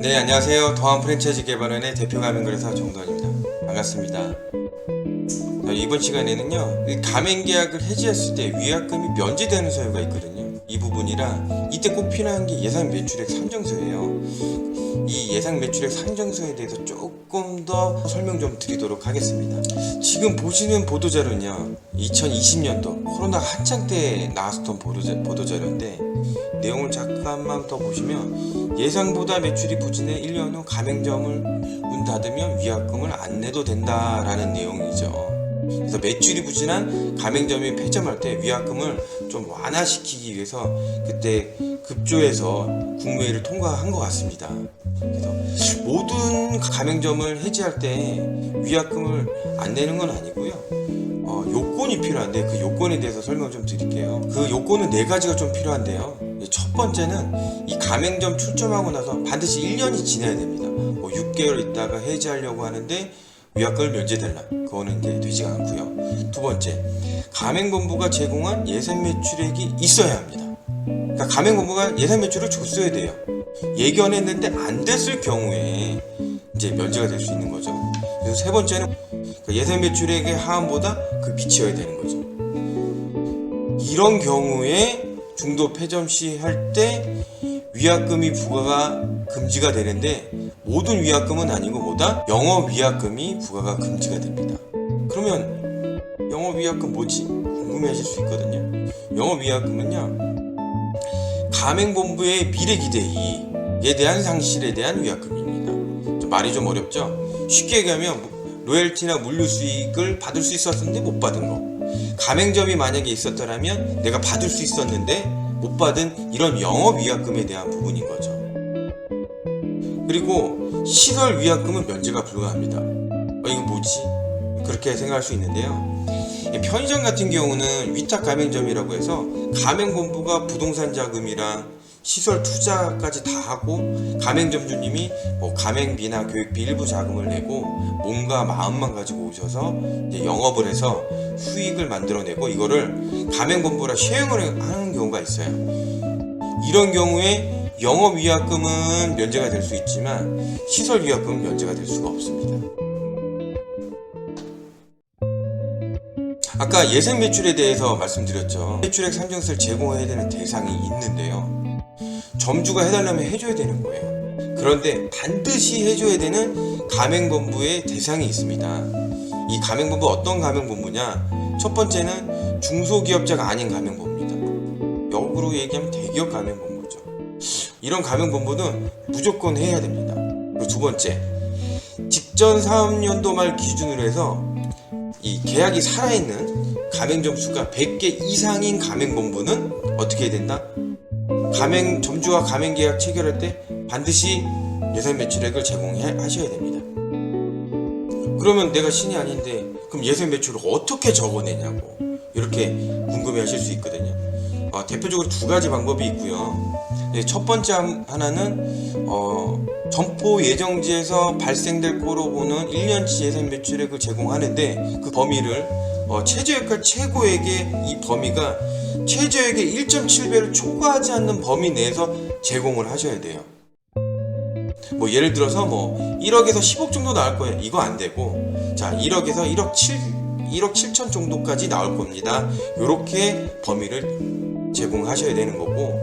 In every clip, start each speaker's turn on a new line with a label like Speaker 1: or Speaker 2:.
Speaker 1: 네, 안녕하세요. 더한 프랜차이즈 개발원의 대표 가맹거래사 정도환입니다. 반갑습니다. 자, 이번 시간에는요, 가맹계약을 해지했을 때 위약금이 면제되는 사유가 있거든요. 이 부분이랑 이때 꼭 필요한 게 예상 매출액 산정서예요. 이 예상 매출액 산정서에 대해서 조금 더 설명 좀 드리도록 하겠습니다. 지금 보시는 보도자료는요, 2020년도 코로나 한창 때 나왔었던 보도자료인데, 내용을 잠깐만 더 보시면 예상보다 매출이 부진해 1년 후 가맹점을 문 닫으면 위약금을 안 내도 된다라는 내용이죠. 그래서 매출이 부진한 가맹점이 폐점할 때 위약금을 좀 완화시키기 위해서 그때 급조해서 국무회의를 통과한 것 같습니다. 그래서 모든 가맹점을 해지할 때 위약금을 안 내는 건 아니고요. 요건이 필요한데 그 요건에 대해서 설명을 좀 드릴게요. 그 요건은 4가지가 좀 필요한데요. 첫 번째는 이 가맹점 출점하고 나서 반드시 1년이 지나야 됩니다. 6개월 있다가 해지하려고 하는데 위약금을 면제달라. 그거는 이제 되지가 않고요. 두 번째, 가맹본부가 제공한 예상 매출액이 있어야 합니다. 그러니까 가맹본부가 예상 매출을 줬어야 돼요. 예견했는데 안 됐을 경우에 이제 면제가 될 수 있는 거죠. 그래서 세 번째는 예상 매출액의 하한보다 그 미치어야 되는 거죠. 이런 경우에 중도 폐점 시 할 때 위약금이 부과가 금지가 되는데, 모든 위약금은 아니고 뭐다? 영업 위약금이 부과가 금지가 됩니다. 그러면 영업 위약금 뭐지? 궁금해하실 수 있거든요. 영업 위약금은요, 가맹본부의 미래기대이익에 대한 상실에 대한 위약금입니다. 말이 좀 어렵죠? 쉽게 얘기하면 로열티나 물류 수익을 받을 수 있었는데 못 받은 거, 가맹점이 만약에 있었더라면 내가 받을 수 있었는데 못 받은 이런 영업 위약금에 대한 부분인 거죠. 그리고 시설 위약금은 면제가 불가합니다. 이거 뭐지? 그렇게 생각할 수 있는데요. 편의점 같은 경우는 위탁 가맹점이라고 해서 가맹본부가 부동산 자금이랑 시설 투자까지 다 하고 가맹점주님이 가맹비나 교육비 일부 자금을 내고 몸과 마음만 가지고 오셔서 이제 영업을 해서 수익을 만들어내고 이거를 가맹본부랑 쉐어링을 하는 경우가 있어요. 이런 경우에 영업 위약금은 면제가 될 수 있지만 시설 위약금은 면제가 될 수가 없습니다. 아까 예상 매출에 대해서 말씀드렸죠. 매출액 산정서를 제공해야 되는 대상이 있는데요. 점주가 해달라면 해줘야 되는 거예요. 그런데 반드시 해줘야 되는 가맹본부의 대상이 있습니다. 이 가맹본부 어떤 가맹본부냐? 첫 번째는 중소기업자가 아닌 가맹본부입니다. 역으로 얘기하면 대기업 가맹본부죠. 이런 가맹본부는 무조건 해야 됩니다. 그리고 두 번째, 직전 사업연도 말 기준으로 해서 이 계약이 살아있는 가맹점 수가 100개 이상인 가맹본부는 어떻게 해야 된다? 점주와 가맹계약 체결할 때 반드시 예상 매출액을 제공하셔야 됩니다. 그러면 내가 신이 아닌데 그럼 예상 매출을 어떻게 적어내냐고 이렇게 궁금해 하실 수 있거든요. 대표적으로 2가지 방법이 있고요. 첫 번째 하나는 점포 예정지에서 발생될 거로 보는 1년치 예상 매출액을 제공하는데, 그 범위를 최저액과 최고액의 이 범위가 최저액의 1.7배를 초과하지 않는 범위 내에서 제공을 하셔야 돼요. 예를 들어서 1억에서 10억 정도 나올 거예요. 이거 안 되고, 자 1억에서 1억 7천 정도까지 나올 겁니다. 이렇게 범위를 제공하셔야 되는 거고,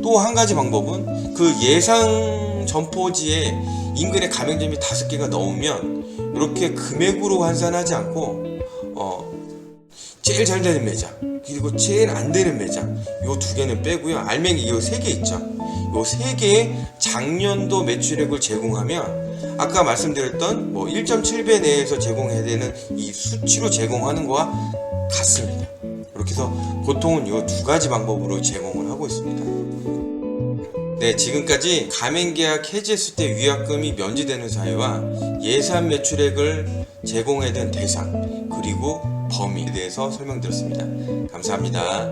Speaker 1: 또 한 가지 방법은 그 예상 점포지에 인근에 가맹점이 5개가 넘으면 이렇게 금액으로 환산하지 않고 제일 잘 되는 매장 그리고 제일 안 되는 매장 요 2개는 빼고요. 알맹이 요 3개 있죠. 요 3개의 작년도 매출액을 제공하면 아까 말씀드렸던 1.7배 내에서 제공해야 되는 이 수치로 제공하는 거와 같습니다. 이렇게 해서 보통은 이 2가지 방법으로 제공을 하고 있습니다. 네, 지금까지 가맹계약 해지했을 때 위약금이 면제되는 사유와 예산 매출액을 제공해야 되는 대상 그리고 범위에 대해서 설명드렸습니다. 감사합니다.